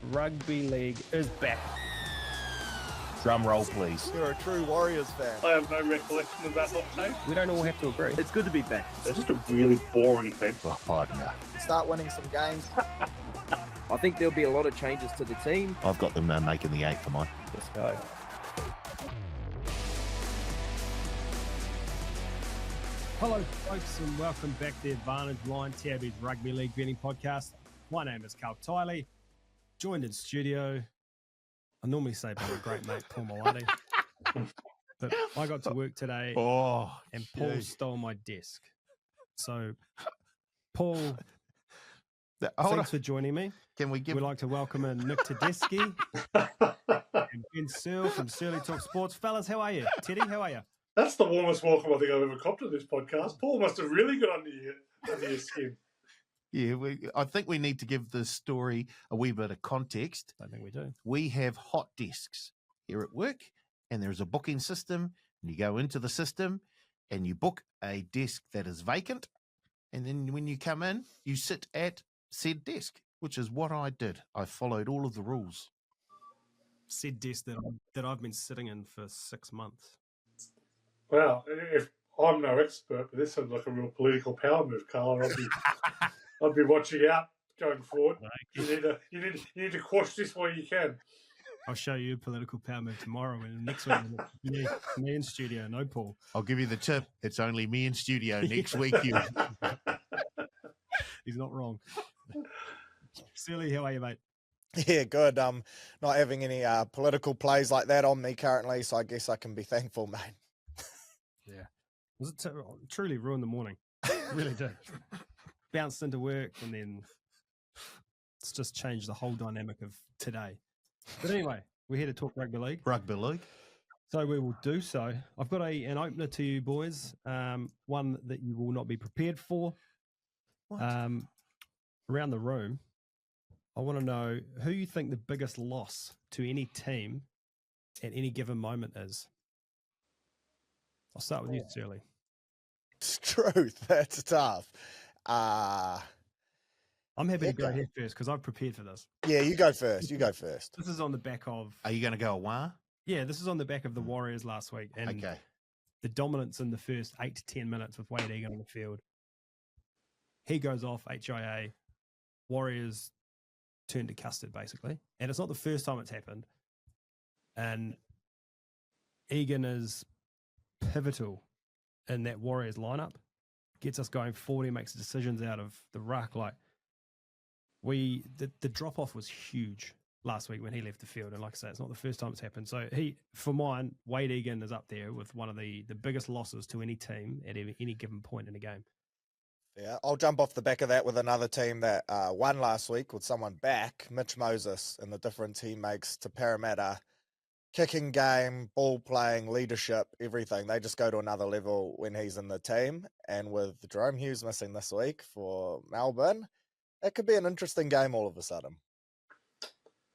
Rugby league is back. Drum roll, please. You're a true Warriors fan. I have no recollection of that hot take. We don't all have to agree. It's good to be back. It's just a really boring team. Oh, partner. Start winning some games. I think there'll be a lot of changes to the team. I've got them making the 8 for mine. Let's go. Hello, folks, and welcome back to the Advantage Line, TAB's Rugby League Betting Podcast. My name is Carl Tiley, joined in studio. I normally say by my great mate, Paul Malati. But I got to work today, and Paul stole my desk. So, Paul, thanks for joining me. Can we give... We'd like to welcome in Nick Tedeschi and Ben Searle from Surly Talk Sports. Fellas, how are you? Teddy, how are you? That's the warmest welcome I think I've ever copped to this podcast. Paul must have really got under your skin. Yeah, I think we need to give this story a wee bit of context. I think we do. We have hot desks here at work, and there's a booking system, and you go into the system, and you book a desk that is vacant, and then when you come in, you sit at said desk, which is what I did. I followed all of the rules. Said desk that I've been sitting in for 6 months. Well, if I'm no expert, but this sounds like a real political power move, Carl. I'd be watching out going forward. You need to quash this while you can. I'll show you a political power move tomorrow, and next week me in studio, no Paul. I'll give you the tip. It's only me in studio next week. You. He's not wrong. Silly, how are you, mate? Yeah, good. Not having any political plays like that on me currently, so I guess I can be thankful, mate. Yeah. Was it truly ruined the morning? It really did. Bounced into work, and then it's just changed the whole dynamic of today. But anyway, we're here to talk rugby league. Rugby league. So we will do so. I've got an opener to you, boys. One that you will not be prepared for. Around the room, I want to know who you think the biggest loss to any team at any given moment is. I'll start with you, Shirley. It's truth. That's tough. I'm happy to go here first because I've prepared for this. Yeah, you go first. This is on the back of... Are you going to go away? Yeah, this is on the back of the Warriors last week. And the dominance in the first 8 to 10 minutes with Wade Egan on the field. He goes off, HIA. Warriors turn to custard, basically. And it's not the first time it's happened. And Egan is pivotal in that Warriors lineup. Gets us going 40, makes decisions out of the ruck. Like the drop off was huge last week when he left the field. And like I say, it's not the first time it's happened. So for mine, Wade Egan is up there with one of the biggest losses to any team at any given point in a game. Yeah, I'll jump off the back of that with another team that won last week with someone back, Mitch Moses, and the difference he makes to Parramatta. Kicking game, ball playing, leadership, everything. They just go to another level when he's in the team. And with Jerome Hughes missing this week for Melbourne, it could be an interesting game all of a sudden.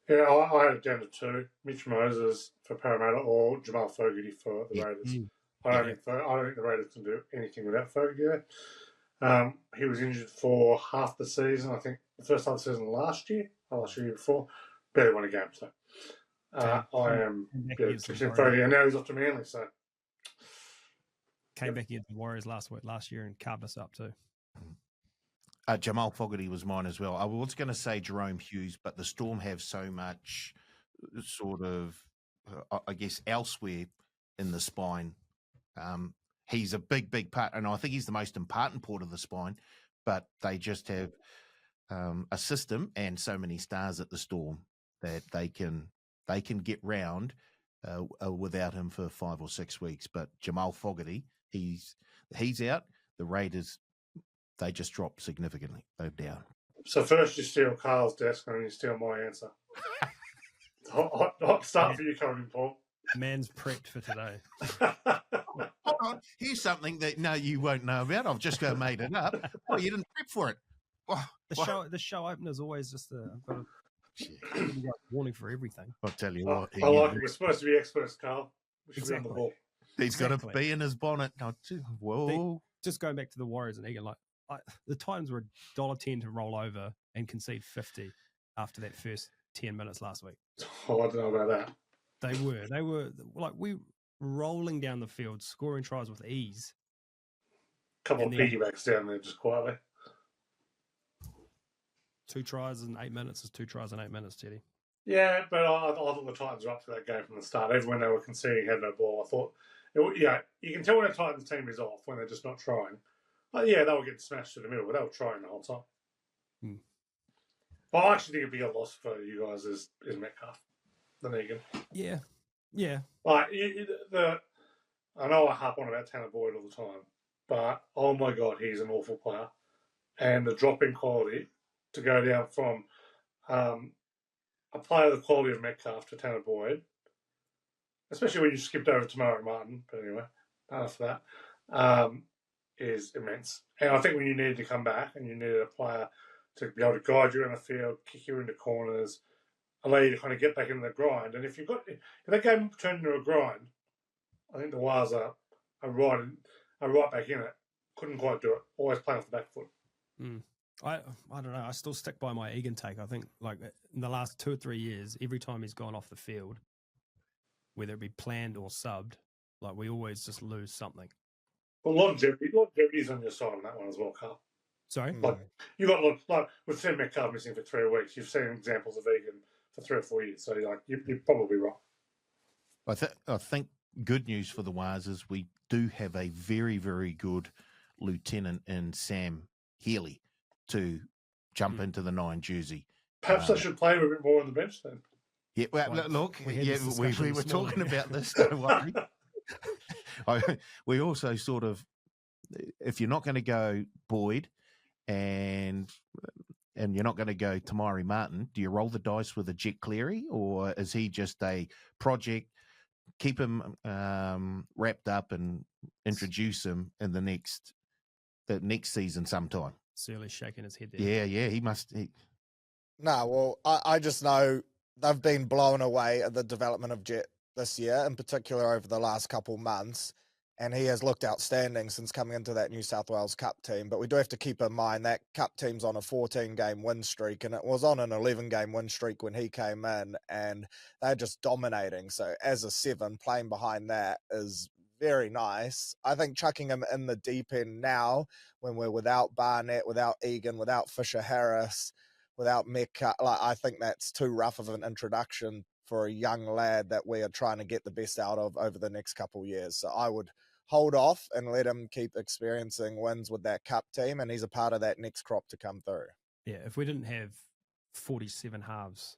Yeah, I had it down to two. Mitch Moses for Parramatta or Jamal Fogarty for the Raiders. I don't think the Raiders can do anything without Fogarty there. He was injured for half the season. I think the first half of the season last year before. Barely won a game, so... I am Fogarty, and now he's off to Manly, so... Came back against the Warriors last year and carved us up too. Jamal Fogarty was mine as well. I was going to say Jerome Hughes, but the Storm have so much sort of, I guess, elsewhere in the spine. He's a big part, and I think he's the most important part of the spine, but they just have a system and so many stars at the Storm that they can get round without him for 5 or 6 weeks. But Jamal Fogarty, he's out. The Raiders, they just dropped significantly. They're down. So first you steal Carl's desk and then you steal my answer. Hot start for you, Colin Paul. Man's prepped for today. Hold on. Here's something that you won't know about. I've just made it up. Oh, you didn't prep for it. The show opener is always just I've got a warning for everything. I'll tell you what. I like it. We're supposed to be experts, Carl. We should exactly. be on the ball. He's got to be in his bonnet. Whoa. Just going back to the Warriors and Egan, the Titans were $1.10 to roll over and concede 50 after that first 10 minutes last week. Oh, I don't know about that. They were like we rolling down the field, scoring tries with ease. Couple of piggybacks down there just quietly. 2 tries in 8 minutes is 2 tries in 8 minutes, Teddy. Yeah, but I thought the Titans were up for that game from the start. Even when they were conceding, had no ball, I thought, you can tell when a Titans team is off when they're just not trying. They were getting smashed to the middle, but they were trying the whole time. But I actually think it'd be a loss for you guys is Metcalf than Egan. Yeah. Like I know I harp on about Tanner Boyd all the time, but oh my god, he's an awful player, and the drop in quality to go down from a player of the quality of Metcalf to Tanner Boyd, especially when you skipped over to Murray Martin, but anyway, after that, is immense. And I think when you needed to come back and you needed a player to be able to guide you around the field, kick you into corners, allow you to kind of get back into the grind. And if that game turned into a grind, I think the Wires are right back in it. Couldn't quite do it. Always playing off the back foot. I don't know. I still stick by my Egan take. I think like in the last 2 or 3 years, every time he's gone off the field, whether it be planned or subbed, like we always just lose something. Well, longevity is on your side on that one as well, Carl. Sorry? Like you got like we've seen Metcalf missing for 3 weeks. You've seen examples of Egan for 3 or 4 years. So you're probably right. I think good news for the Wires is we do have a very, very good lieutenant in Sam Healy to jump into the 9 jersey. Perhaps I should play him a bit more on the bench then. Yeah, well, look, we were talking about this. Don't worry. We also sort of, if you're not going to go Boyd and you're not going to go Tamari Martin, do you roll the dice with a Jet Cleary, or is he just a project? Keep him wrapped up and introduce him in the next season sometime. Searle's shaking his head there. Yeah, he must. No, well, I just know they've been blown away at the development of Jet this year, in particular over the last couple months, and he has looked outstanding since coming into that New South Wales Cup team. But we do have to keep in mind that Cup team's on a 14-game win streak, and it was on an 11-game win streak when he came in, and they're just dominating. So as a 7, playing behind that is very nice. I think chucking him in the deep end now, when we're without Barnett, without Egan, without Fisher-Harris, without Mecca, I think that's too rough of an introduction for a young lad that we are trying to get the best out of over the next couple of years. So I would hold off and let him keep experiencing wins with that Cup team, and he's a part of that next crop to come through. Yeah, if we didn't have 47 halves,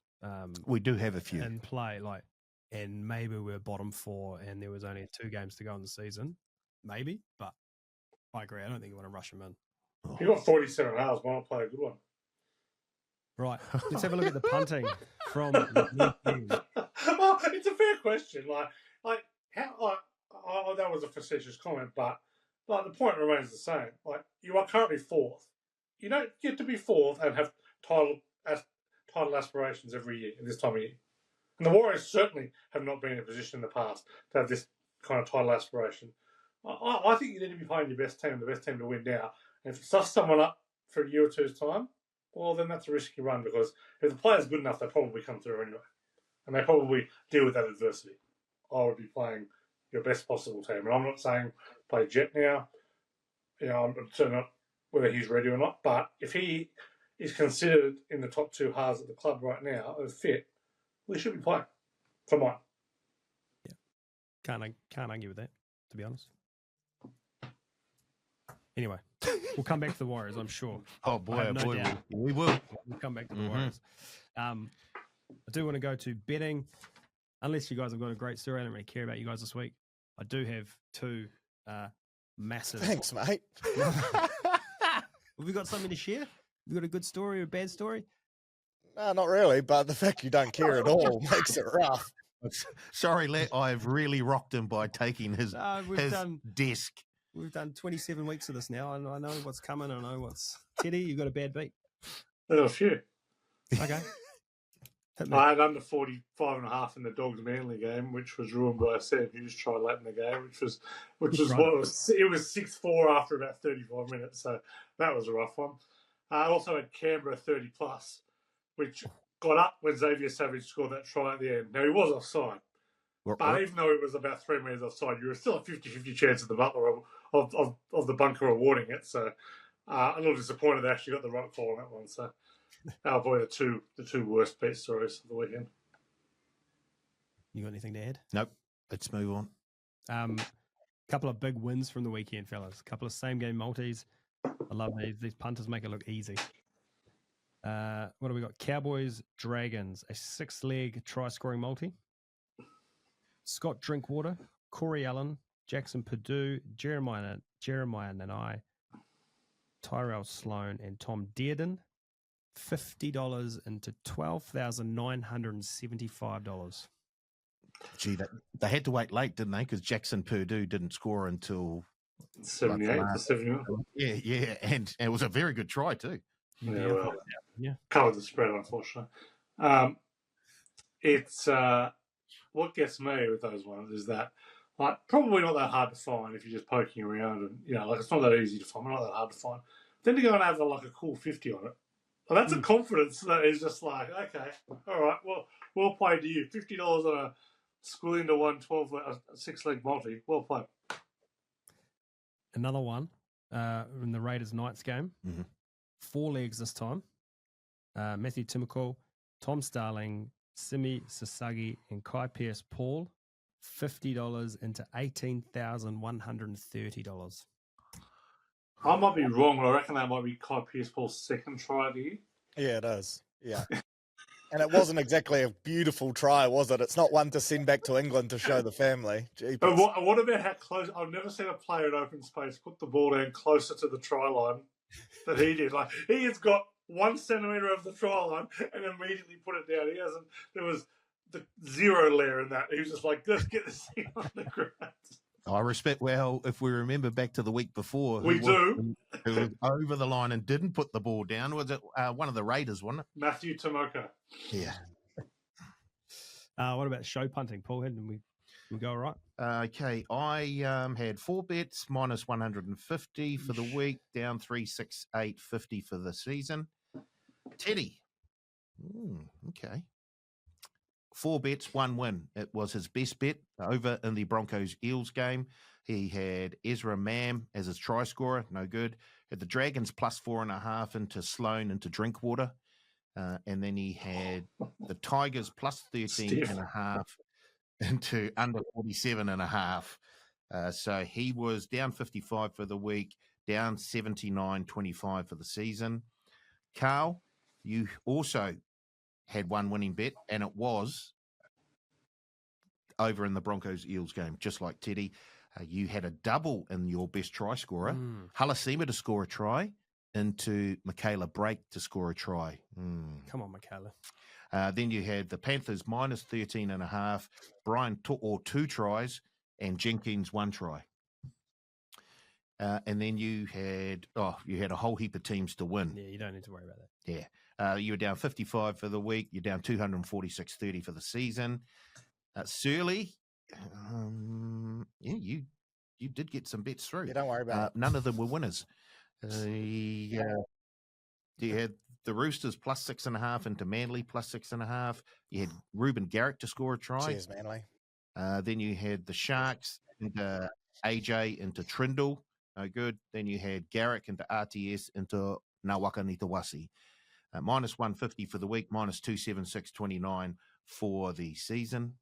we do have a few in play, and maybe we're bottom 4 and there was only 2 games to go in the season, maybe, but I agree. I don't think you want to rush him in. You got 47 halves. Why not play a good one? Right. Let's have a look at the punting from Well, it's a fair question. That was a facetious comment, but the point remains the same. You are currently 4th. You don't get to be 4th and have title aspirations every year at this time of year. And the Warriors certainly have not been in a position in the past to have this kind of title aspiration. I think you need to be playing your best team, the best team to win now. And if it stuffs someone up for a year or two's time, well, then that's a risky run, because if the player's good enough, they probably come through anyway. And they probably deal with that adversity. I would be playing your best possible team. And I'm not saying play Jet now. I'm certainly not whether he's ready or not. But if he is considered in the top 2 halves at the club right now as fit, we should be playing for mine. Yeah. Can't argue with that, to be honest. Anyway, we'll come back to the Warriors, I'm sure. Oh boy, we will. We'll come back to the Warriors. I do want to go to betting. Unless you guys have got a great story, I don't really care about you guys this week. I do have 2 massive. Thanks, mate. Have we got something to share? You got a good story or a bad story? No, not really, but the fact you don't care at all makes it rough. Sorry, I've really rocked him by taking his desk. We've done 27 weeks of this now, and I know what's coming. I know what's... Teddy, you got a bad beat? There's a few. Okay. I had under 45.5 in the Dogs Manly game, which was ruined by a Sam Hughes try late in the game, which was right. It was 6-4 after about 35 minutes, so that was a rough one. I also had Canberra 30+, which got up when Xavier Savage scored that try at the end. Now, he was offside. But even though it was about 3 metres offside, you were still a 50-50 chance of the butler of the bunker awarding it. So a little disappointed they actually got the right call on that one. So probably the two worst bet stories of the weekend. You got anything to add? Nope. Let's move on. Couple of big wins from the weekend, fellas. A couple of same game multis. I love these. These punters make it look easy. What do we got? Cowboys, Dragons, a 6-leg try-scoring multi. Scott Drinkwater, Corey Allen, Jackson Purdue, Jeremiah Nanai, Tyrell Sloan, and Tom Dearden. $50 into $12,975. Gee, they had to wait late, didn't they? Because Jackson Purdue didn't score until 78 to 71. Yeah, and it was a very good try too. Yeah, yeah. Covered the spread, unfortunately. It's what gets me with those ones is that probably not that hard to find if you're just poking around, and it's not that easy to find, not that hard to find. Then to go and have a cool 50 on it, that's a confidence that is just like, okay, all right, well played to you. $50 on a school into 112 a 6-leg multi, well played. Another one in the Raiders Knights game. 4 legs this time. Matthew Timokal, Tom Starling, Simi Sasagi, and Kai Pierce Paul. $50 into $18,130. I might be wrong, but I reckon that might be Kai Pierce Paul's second try of the year. Yeah, it is. Yeah. And it wasn't exactly a beautiful try, was it? It's not one to send back to England to show the family. But what about how close? I've never seen a player in open space put the ball down closer to the try line than he did. He has got 1 centimetre of the try line and immediately put it down. He hasn't. There was the zero layer in that. He was just like, let's get this thing on the ground. I respect. Well, if we remember back to the week before, who was over the line and didn't put the ball down. Was it one of the Raiders, wasn't it? Matthew Tomoko. Yeah. What about show punting, Paul? Didn't we go all right? Okay, I had 4 bets, minus 150 for the week, down 368.50 for the season. Teddy. Okay. 4 bets, 1 win. It was his best bet over in the Broncos Eels game. He had Ezra Mam as his try scorer, no good. Had the Dragons plus 4.5 into Sloan into Drinkwater. And then he had the Tigers plus 13.5 into under 47.5. So he was down 55 for the week, down 79.25 for the season. Carl, you also had 1 winning bet, and it was over in the Broncos Eels game, just like Teddy. You had a double in your best try scorer, Halasima to score a try, into Michaela Brake to score a try. Come on, Michaela. Then you had the Panthers minus 13.5, Brian 2 tries, and Jenkins 1 try. And then you had a whole heap of teams to win. Yeah, you don't need to worry about that. Yeah. You were down 55 for the week. You're down 246.30 for the season. Surly, you did get some bets through. Yeah, don't worry about it. None of them were winners. You had the Roosters plus 6.5 into Manly plus 6.5. You had Ruben Garrick to score a try. Cheers, Manly. Then you had the Sharks into AJ into Trindle. No good. Then you had Garrick into RTS into Nawaka Nitawasi. Minus 150 for the week, minus 276.29 for the season.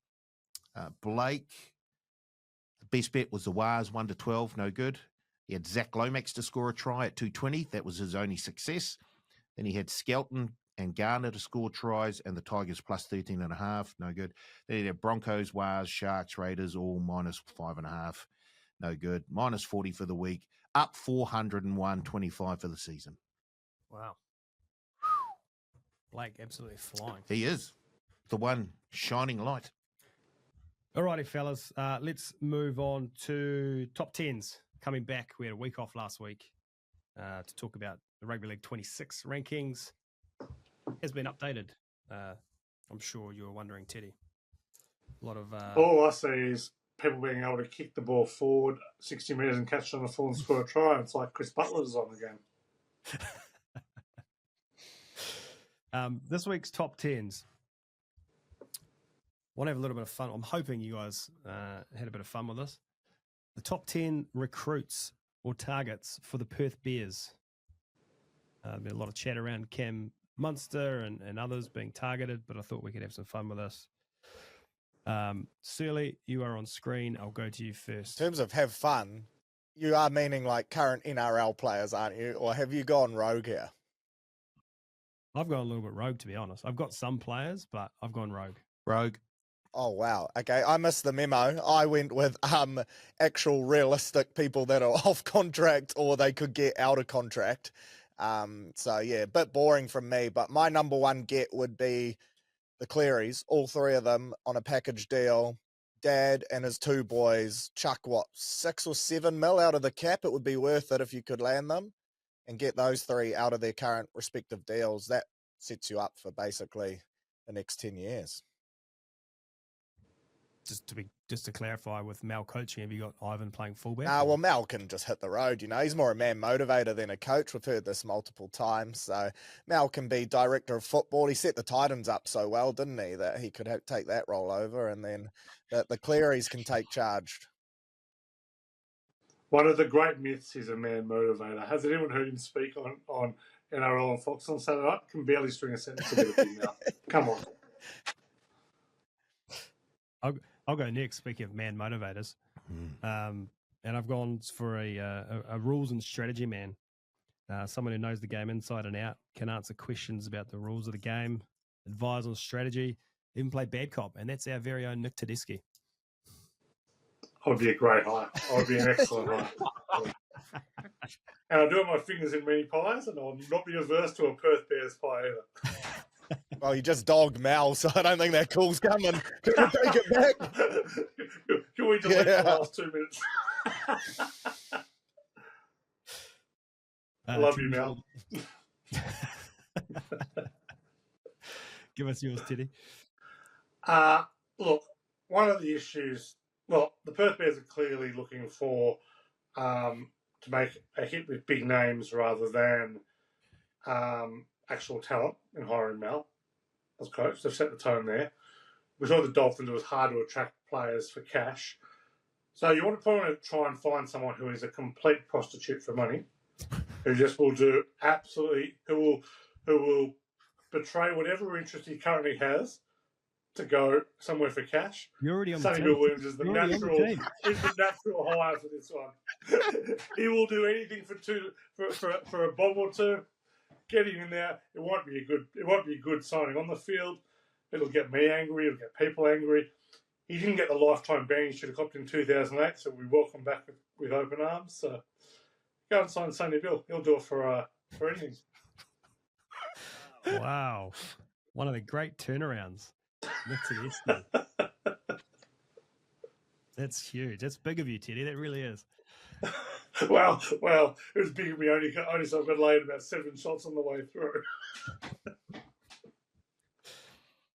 Blake, the best bet was the Wars 1 to 12, no good. He had Zach Lomax to score a try at 220. That was his only success. Then he had Skelton and Garner to score tries, and the Tigers plus 13.5, no good. Then he had Broncos, Wars, Sharks, Raiders, all minus 5.5, no good. Minus 40 for the week, up 401.25 for the season. Wow. Blake absolutely flying. He is the one shining light. Alrighty, fellas. Let's move on to top 10s. Coming back, we had a week off last week to talk about the Rugby League 26 rankings. Has been updated. I'm sure you were wondering, Teddy. A lot of... All I see is people being able to kick the ball forward 60 metres and catch it on the full and score a try. It's like Chris Butler's on again. This week's top 10s. Want to have a little bit of fun. I'm hoping you guys had a bit of fun with this. The top 10 recruits or targets for the Perth Bears. Been a lot of chat around Cam Munster and others being targeted, but I thought we could have some fun with this. Surly, you are on screen. I'll go to you first. In terms of have fun, you are meaning like current NRL players, aren't you? Or have you gone rogue here? I've gone a little bit rogue, to be honest. I've got some players, but I've gone rogue. Rogue. Oh, wow. Okay, I missed the memo. I went with actual realistic people that are off contract or they could get out of contract. So, yeah, a bit boring from me. But my number one get would be the Clearys, all three of them on a package deal. Dad and his two boys chuck, 6 or 7 mil out of the cap? It would be worth it if you could land them and get those three out of their current respective deals. That sets you up for basically the next 10 years. Just to clarify, with Mal coaching, have you got Ivan playing fullback? Well, Mal can just hit the road. He's more a man motivator than a coach. We've heard this multiple times. So Mal can be director of football. He set the Titans up so well, didn't he, that he could take that role over, and then the Clearys can take charge. One of the great myths is a man motivator. Has anyone heard him speak on NRL and Fox on Saturday night? Can barely string a sentence together now. Come on. I'll go next. Speaking of man motivators, and I've gone for a rules and strategy man, someone who knows the game inside and out, can answer questions about the rules of the game, advise on strategy, even play bad cop, and that's our very own Nick Tedeschi. I would be a great hire. I would be an excellent hire. And I'll do it my fingers in many pies, and I'll not be averse to a Perth Bears pie either. Well, you just dogged Mal, so I don't think that call's coming. Can you take it back? Can we delete the last 2 minutes? I love you, Mal. Give us yours, Teddy. Look, one of the issues, the Perth Bears are clearly looking for to make a hit with big names rather than actual talent in hiring Mal as coach. They've set the tone there. We saw the Dolphins, it was hard to attract players for cash. So you want to try and find someone who is a complete prostitute for money, who just will do absolutely, who will betray whatever interest he currently has to go somewhere for cash. You're already on Sonny the Bill Williams is the natural hire for this one. He will do anything for a bob or two. Get him in there. It won't be a good signing on the field. It'll get me angry. It'll get people angry. He didn't get the lifetime ban he should have copped in 2008, so we welcome back with open arms. So go and sign Sonny Bill. He'll do it for anything. Wow, one of the great turnarounds. That's huge. That's big of you, Teddy. That really is. Well, it was big of me only so I've got laid about 7 shots on the way through.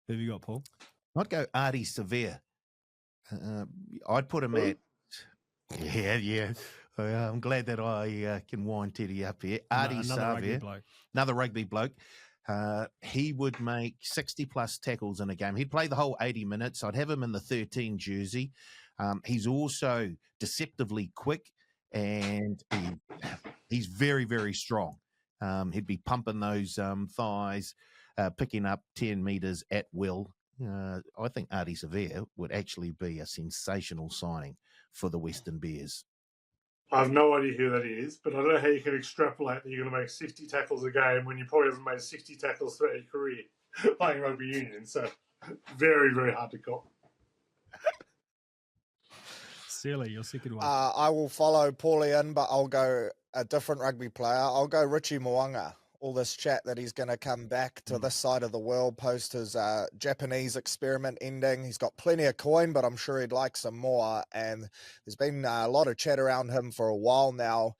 Who have you got, Paul? I'd go Artie Severe. I'd put him at... Yeah. I'm glad that I can wind Teddy up here. Artie Severe, another rugby bloke. He would make 60-plus tackles in a game. He'd play the whole 80 minutes. I'd have him in the 13 jersey. He's also deceptively quick, and he's very, very strong. He'd be pumping those thighs, picking up 10 metres at will. I think Artie Severe would actually be a sensational signing for the Western Bears. I have no idea who that is, but I don't know how you can extrapolate that you're going to make 60 tackles a game when you probably haven't made 60 tackles throughout your career playing rugby union. So very, very hard to call. Sealy, your second one. I will follow Paulie in, but I'll go a different rugby player. I'll go Richie Mo'unga. All this chat that he's going to come back to this side of the world post his Japanese experiment ending. He's got plenty of coin, but I'm sure he'd like some more. And there's been a lot of chat around him for a while now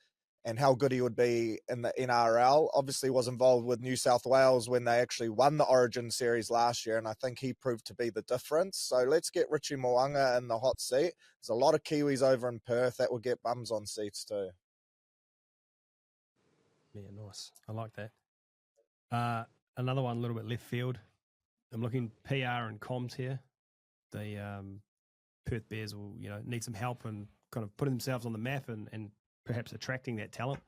and how good he would be in the NRL. Obviously was involved with New South Wales when they actually won the Origin series last year, and I think he proved to be the difference. So let's get Richie Mo'unga in the hot seat. There's a lot of Kiwis over in Perth that will get bums on seats too. Yeah, nice. I like that. Another one a little bit left field. I'm looking PR and comms here. The Perth Bears will, need some help and kind of putting themselves on the map and perhaps attracting that talent.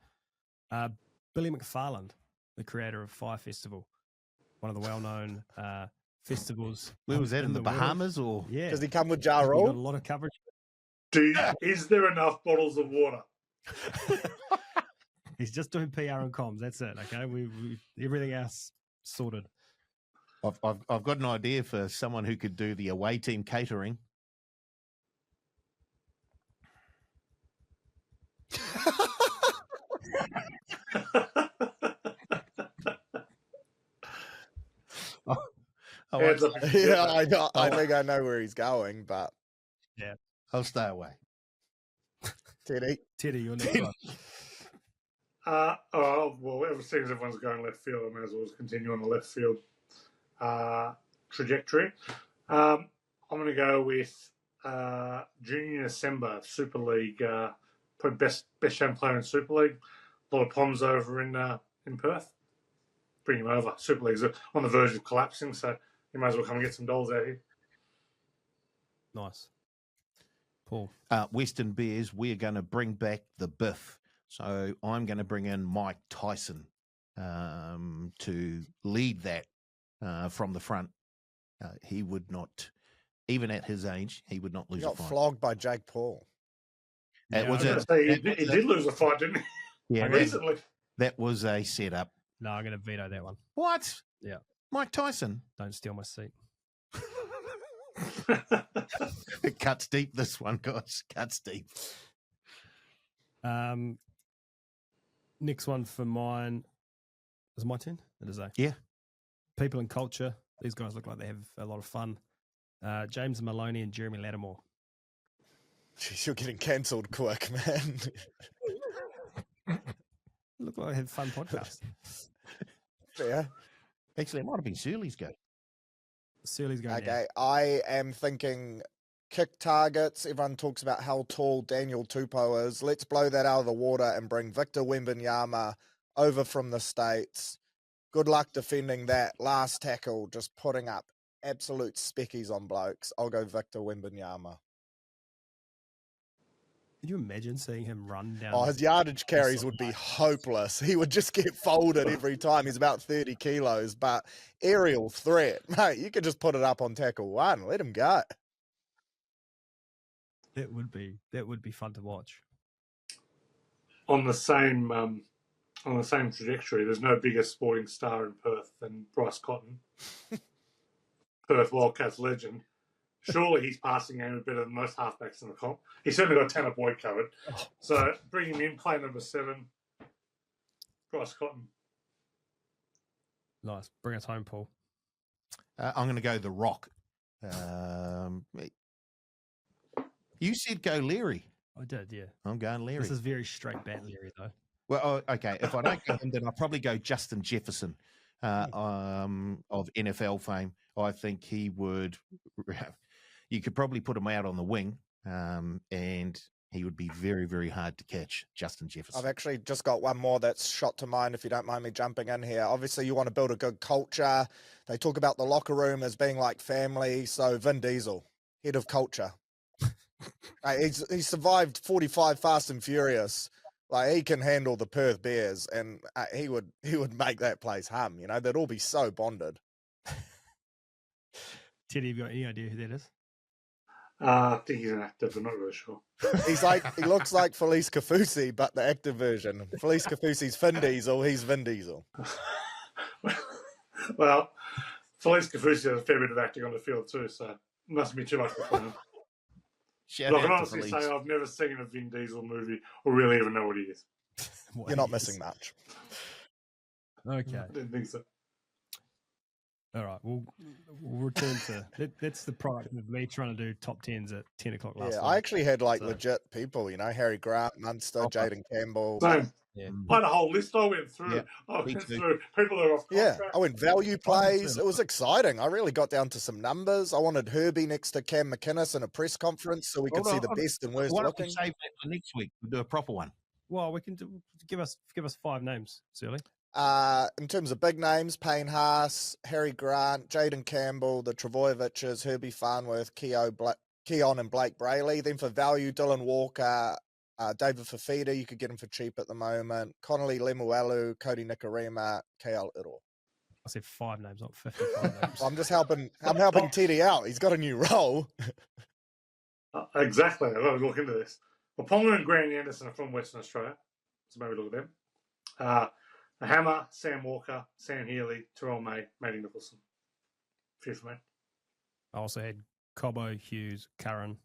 Billy McFarland, the creator of Fire Festival, one of the well-known festivals. Where was that, in the Bahamas? World. Or yeah, does he come with Ja Rule? He got a lot of coverage. Is there enough bottles of water? He's just doing PR and comms. That's it. Okay, we everything else sorted. I've got an idea for someone who could do the away team catering. I think I know where he's going, but yeah, I'll stay away. Teddy, you're next one. Well, ever since everyone's going left field, I may as well just continue on the left field trajectory. I'm going to go with Junior December Super League, probably best young player in Super League. A lot of Poms over in Perth. Bring him over. Super League's on the verge of collapsing, so you might as well come and get some dollars out here. Nice. Paul. Western Bears, we're going to bring back the Biff. So I'm going to bring in Mike Tyson to lead that from the front. He would not, even at his age, he would not lose a fight. He got flogged by Jake Paul. He did lose a fight, didn't he? Yeah, recently. That was a setup. No, I'm going to veto that one. What? Yeah. Mike Tyson. Don't steal my seat. It cuts deep, this one, guys. Cuts deep. Next one for mine. Is it my turn? It is, Yeah. People and culture. These guys look like they have a lot of fun. James Maloney and Jeremy Lattimore. Jeez, you're getting cancelled quick, man. Look like they have fun podcasts. Yeah. Actually, it might have been Surly's go. Surly's going Okay, I am thinking kick targets. Everyone talks about how tall Daniel Tupou is. Let's blow that out of the water and bring Victor Wembanyama over from the States. Good luck defending that last tackle, just putting up absolute speckies on blokes. I'll go Victor Wembanyama. Could you imagine seeing him run down? Oh, his yardage carries would be hopeless. He would just get folded every time. He's about 30 kilos, but aerial threat. Mate, you could just put it up on tackle one. Let him go. That would be fun to watch. On the same trajectory, there's no bigger sporting star in Perth than Bryce Cotton. Perth Wildcats legend. Surely he's passing game better than most halfbacks in the comp. He's certainly got Tanner Boyd covered. So bring him in, play number 7, Bryce Cotton. Nice. Bring us home, Paul. I'm going to go The Rock. You said go Leary. I did, yeah. I'm going Leary. This is very straight bat Leary, though. Well, okay. If I don't go him, then I'll probably go Justin Jefferson of NFL fame. I think he would. You could probably put him out on the wing, and he would be very, very hard to catch, Justin Jefferson. I've actually just got one more that's shot to mind, if you don't mind me jumping in here. Obviously, you want to build a good culture. They talk about the locker room as being like family. So Vin Diesel, head of culture. He survived 45 Fast and Furious. Like, he can handle the Perth Bears, and he would make that place hum. You know, they'd all be so bonded. Teddy, have you got any idea who that is? I think he's an actor, but I'm not really sure. He looks like Felice Kafusi, but the active version. Felice Kafusi's Vin Diesel, he's Vin Diesel. Well, Felice Kafusi has a fair bit of acting on the field too, so it mustn't be too much for him. I can honestly say I've never seen a Vin Diesel movie or really even know what he is. You're not missing much. Okay. I didn't think so. All right, we'll return to that's the product of me trying to do top 10s at 10 o'clock last night. I actually had legit people, you know, Harry Grant, Munster, Jaden Campbell. Same. Yeah. I had a whole list I went through. Yeah, I went through people that are off contract. I went value plays. It was exciting. I really got down to some numbers. I wanted Herbie next to Cam McInnes in a press conference so we could see the best and worst Why don't looking. we save that for next week? We'll do a proper one. Well, we can give us 5 names, Surly. In terms of big names, Payne Haas, Harry Grant, Jaden Campbell, the Travojeviches, Herbie Farnworth, Keon and Blake Brayley. Then for value, Dylan Walker, David Fafita, you could get him for cheap at the moment. Connolly Lemuelu, Cody Nikarima, KL Iro. I said 5 names, not 55 names. I'm just helping Teddy out. He's got a new role. Exactly. I've got to look into this. Well, Ponga and Grant Anderson are from Western Australia, so maybe look at them. Hammer, Sam Walker, Sam Healy, Terrell May, Matty Nicholson. Few for me. I also had Cobbo, Hughes, Curran,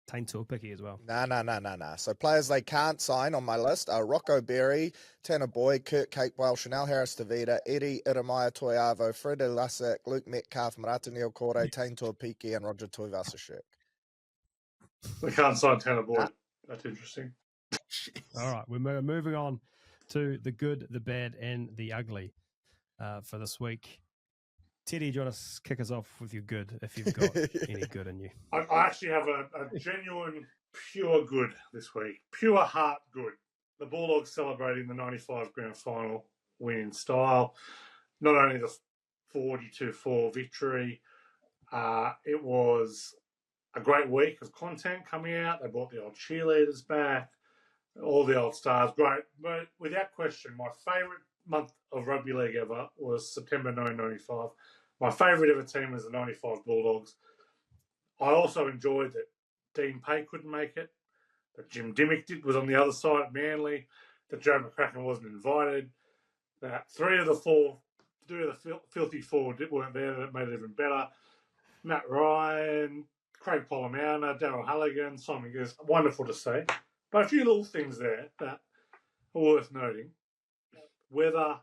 Tane Tuapiki as well. Nah. So players they can't sign on my list are Rocco Berry, Tanner Boyd, Kurt Capewell, Chanel Harris-Tavita, Eddie Iremaya Toiavo, Fred Elassic, Luke Metcalf, Marata Neil-Corre, Tane Tuapiki, and Roger Tuivasa-Shirk. We can't sign Tanner Boyd. Nah. That's interesting. All right, we're moving on to the good, the bad, and the ugly for this week. Teddy, do you want to kick us off with your good, if you've got any good in you? I actually have a genuine, pure good this week. Pure heart good. The Bulldogs celebrating the 95 grand final win in style. Not only the 42-4 victory, it was a great week of content coming out. They brought the old cheerleaders back, all the old stars. Great. But without question, my favourite month of rugby league ever was September 1995. My favourite ever team was the 95 Bulldogs. I also enjoyed that Dean Pay couldn't make it, that Jim Dimmick was on the other side at Manly, that Joe McCracken wasn't invited, that three of the filthy four weren't there. That made it even better. Matt Ryan, Craig Polamauna, Darryl Halligan, Simon Gibbs. Wonderful to see. But a few little things there that are worth noting. Weather,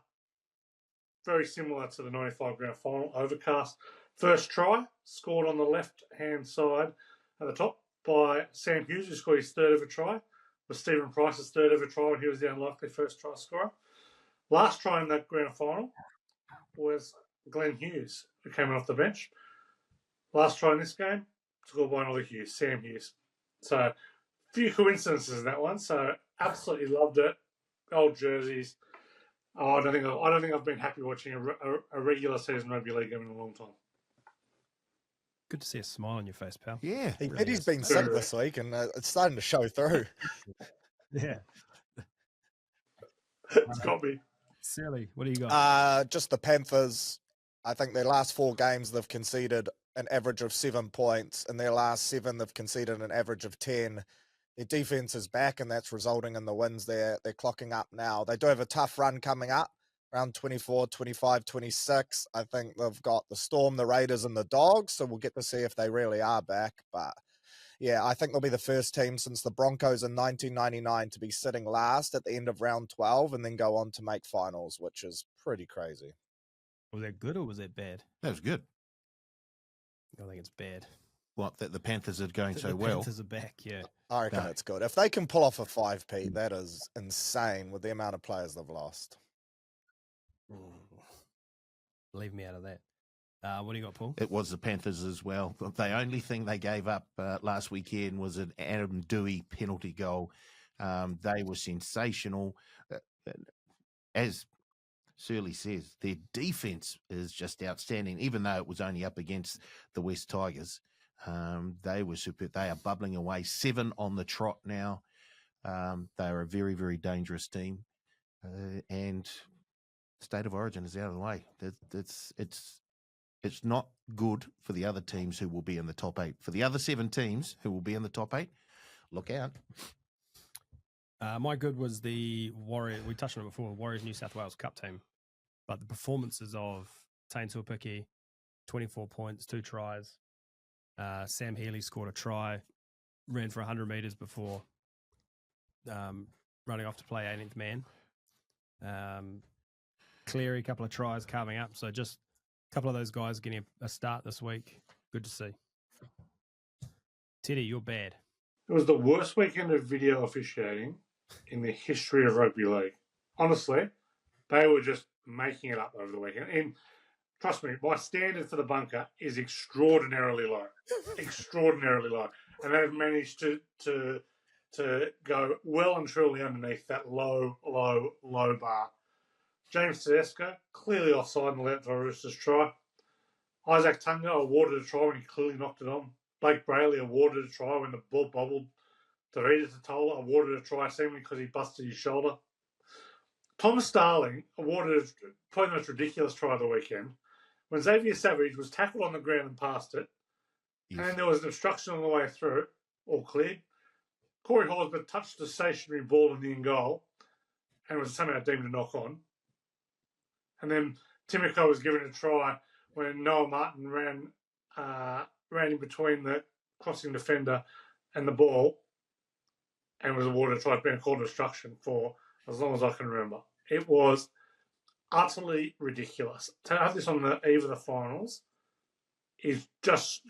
very similar to the 95 grand final, overcast. First try, scored on the left-hand side at the top by Sam Hughes, who scored his third ever try. Was Stephen Price's third ever try when he was the unlikely first try scorer. Last try in that grand final was Glenn Hughes, who came off the bench. Last try in this game, scored by another Hughes, Sam Hughes. So, a few coincidences in that one. So, absolutely loved it. Old jerseys. Oh, I don't think I've been happy watching a regular season rugby league game in a long time. Good to see a smile on your face, pal. Yeah. He's been sick this week, and it's starting to show through. Yeah. It's got me. Silly. What do you got? Just the Panthers. I think their last 4 games, they've conceded an average of 7 points. In their last 7, they've conceded an average of 10. Their defense is back, and that's resulting in the wins they're clocking up now. They do have a tough run coming up, around 24, 25, 26. I think they've got the Storm, the Raiders, and the Dogs, so we'll get to see if they really are back. But, yeah, I think they'll be the first team since the Broncos in 1999 to be sitting last at the end of round 12 and then go on to make finals, which is pretty crazy. Was that good or was that bad? That was good. I think it's bad. What, that the Panthers are going so the well? Panthers are back, yeah. I reckon it's good. If they can pull off a 5-peat, that is insane with the amount of players they've lost. Leave me out of that. What do you got, Paul? It was the Panthers as well. The only thing they gave up last weekend was an Adam Dewey penalty goal. They were sensational. As Surly says, their defense is just outstanding, even though it was only up against the West Tigers. They were super. They are bubbling away. 7 on the trot now. They are a very, very dangerous team. And State of Origin is out of the way. It's not good for the other teams who will be in the top 8. For the other 7 teams who will be in the top 8, look out. My good was the Warrior. We touched on it before. Warriors New South Wales Cup team, but the performances of Tane Tuapiki, 24 points, 2 tries. Sam Healy scored a try, ran for 100 meters before running off to play 18th man. Cleary, a couple of tries carving up. So just a couple of those guys getting a start this week. Good to see. Teddy, you're bad. It was the worst weekend of video officiating in the history of rugby league. Honestly, they were just making it up over the weekend. And trust me, my standard for the bunker is extraordinarily low. Extraordinarily low. And they've managed to go well and truly underneath that low bar. James Tedesco, clearly offside and allowed for a Roosters try. Isaac Tunga awarded a try when he clearly knocked it on. Blake Brayley awarded a try when the ball bobbled. Dorita Totola awarded a try seemingly because he busted his shoulder. Thomas Starling awarded probably the most ridiculous try of the weekend when Xavier Savage was tackled on the ground and passed it, and there was an obstruction on the way through, all cleared. Corey Horsburgh touched the stationary ball in the in goal and was somehow deemed a knock on. And then Timoko was given a try when Noah Martin ran in between the crossing defender and the ball and was awarded a try being called obstruction for as long as I can remember. It was utterly ridiculous. To have this on the eve of the finals is just...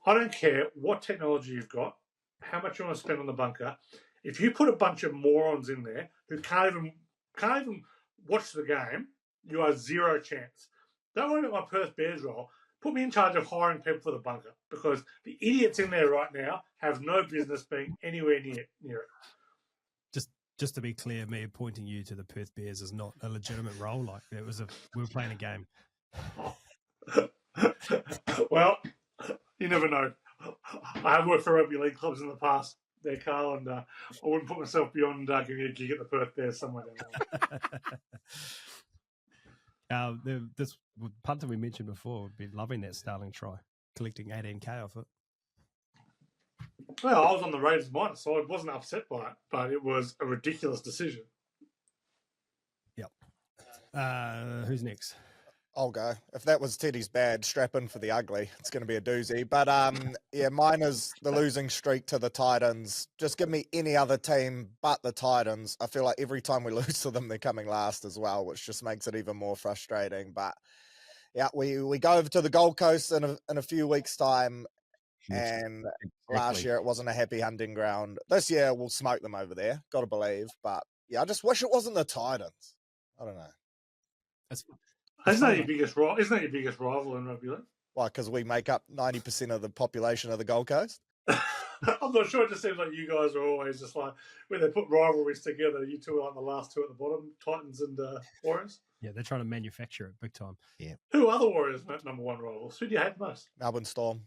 I don't care what technology you've got, how much you want to spend on the bunker. If you put a bunch of morons in there who can't even watch the game, you have zero chance. Don't worry about my Perth Bears role. Put me in charge of hiring people for the bunker because the idiots in there right now have no business being anywhere near it. Just to be clear, me appointing you to the Perth Bears is not a legitimate role. Like we were playing a game. Well, you never know. I have worked for rugby league clubs in the past there, Carl, and I wouldn't put myself beyond giving a gig at the Perth Bears somewhere down there. This punter we mentioned before would be loving that Starling try, collecting 18K off it. Well, I was on the Raiders minus, so I wasn't upset by it, but it was a ridiculous decision. Yep. Who's next? I'll go. If that was Teddy's bad, strap in for the ugly. It's going to be a doozy. But yeah, mine is the losing streak to the Titans. Just give me any other team but the Titans. I feel like every time we lose to them, they're coming last as well, which just makes it even more frustrating. But yeah, we go over to the Gold Coast in a few weeks' time. And last year it wasn't a happy hunting ground. This year we'll smoke them over there. Got to believe. But yeah, I just wish it wasn't the Titans. I don't know. Isn't that your biggest rival in rugby league? Why? Because we make up 90% of the population of the Gold Coast? I'm not sure. It just seems like you guys are always just like, when they put rivalries together, you two are like the last two at the bottom, Titans and Warriors. Yeah, they're trying to manufacture it big time. Yeah. Who are the Warriors' number one rivals? Who do you hate the most? Melbourne Storm.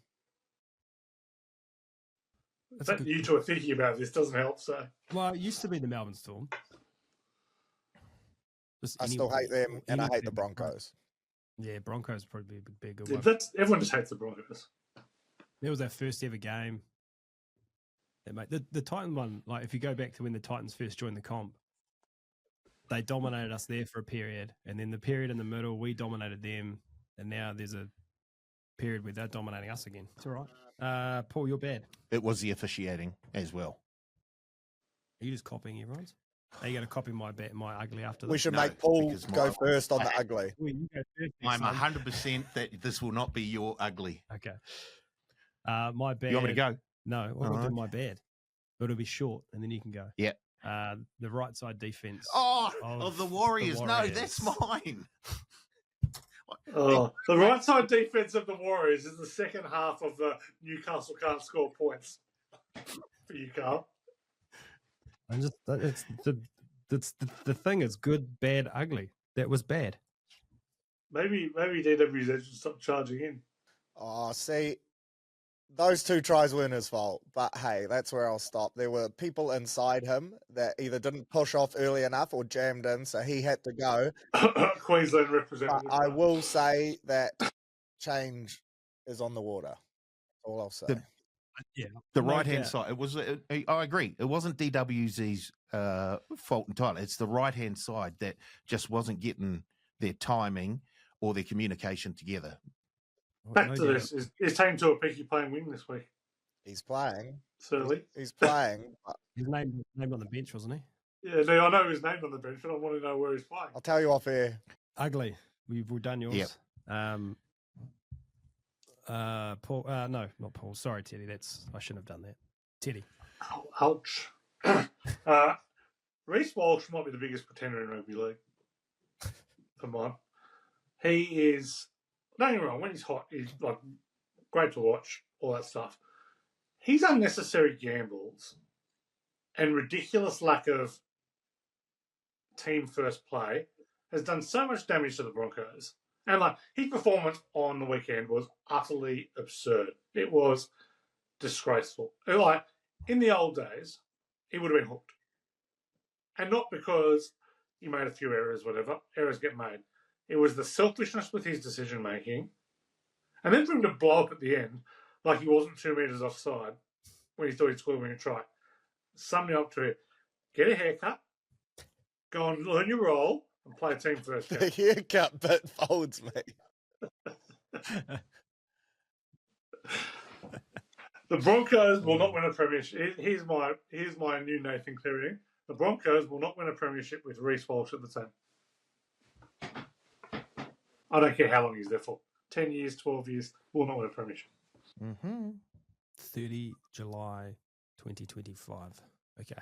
That you two are thinking about this doesn't help. So, well, it used to be the Melbourne Storm. I still hate them, and I hate the Broncos. Yeah, Broncos probably a big good one. Everyone just hates the Broncos. That was our first ever game. Yeah, mate, the Titan one, like if you go back to when the Titans first joined the comp, they dominated us there for a period, and then the period in the middle, we dominated them, and now there's a period where they're dominating us again. It's all right. Paul, you're bad. It was the officiating as well. Are you just copying everyone's? Are you going to copy my ugly after this? We should make Paul go first on the ugly. I'm 100% that this will not be your ugly. Okay. My bad. You want me to go? No, I'll do my bad. But it'll be short, and then you can go. Yeah. The right side defense. Of the Warriors. No, that's mine. The right side defense of the Warriors is the second half of the Newcastle can't score points for you, Carl. It's the thing is good, bad, ugly. That was bad. Maybe DWZ should stop charging in. Oh, see, those two tries weren't his fault. But hey, that's where I'll stop. There were people inside him that either didn't push off early enough or jammed in, so he had to go. Queensland representative. But I will say that change is on the water. All I'll say. The right-hand side. It was. I agree. It wasn't DWZ's fault entirely. It's the right-hand side that just wasn't getting their timing or their communication together. Back to this. Is Tame Tuapiki playing wing this week? He's playing. Certainly. He's playing. His named on the bench, wasn't he? Yeah, no, I know his name on the bench, but I want to know where he's playing. I'll tell you off air. Ugly. We've done yours. Yep. Paul. No, not Paul. Sorry, Teddy. I shouldn't have done that. Teddy. Oh, ouch. Reece Walsh might be the biggest pretender in rugby league. For mine, he is. Don't get me wrong. When he's hot, he's like great to watch. All that stuff. His unnecessary gambles and ridiculous lack of team first play has done so much damage to the Broncos. And like his performance on the weekend was utterly absurd. It was disgraceful. Like in the old days, he would have been hooked. And not because he made a few errors, whatever. Errors get made. It was the selfishness with his decision making. And then for him to blow up at the end, like he wasn't 2 metres offside when he thought he'd score when he tried. Sum me up to it. Get a haircut, go and learn your role, and play a team first. The haircut bit folds me. The Broncos will not win a premiership. Here's my new Nathan Cleary. The Broncos will not win a premiership with Reece Walsh at the team. I don't care how long he's there for. 10 years, 12 years, will not win a premiership. 30 July 2025. Okay.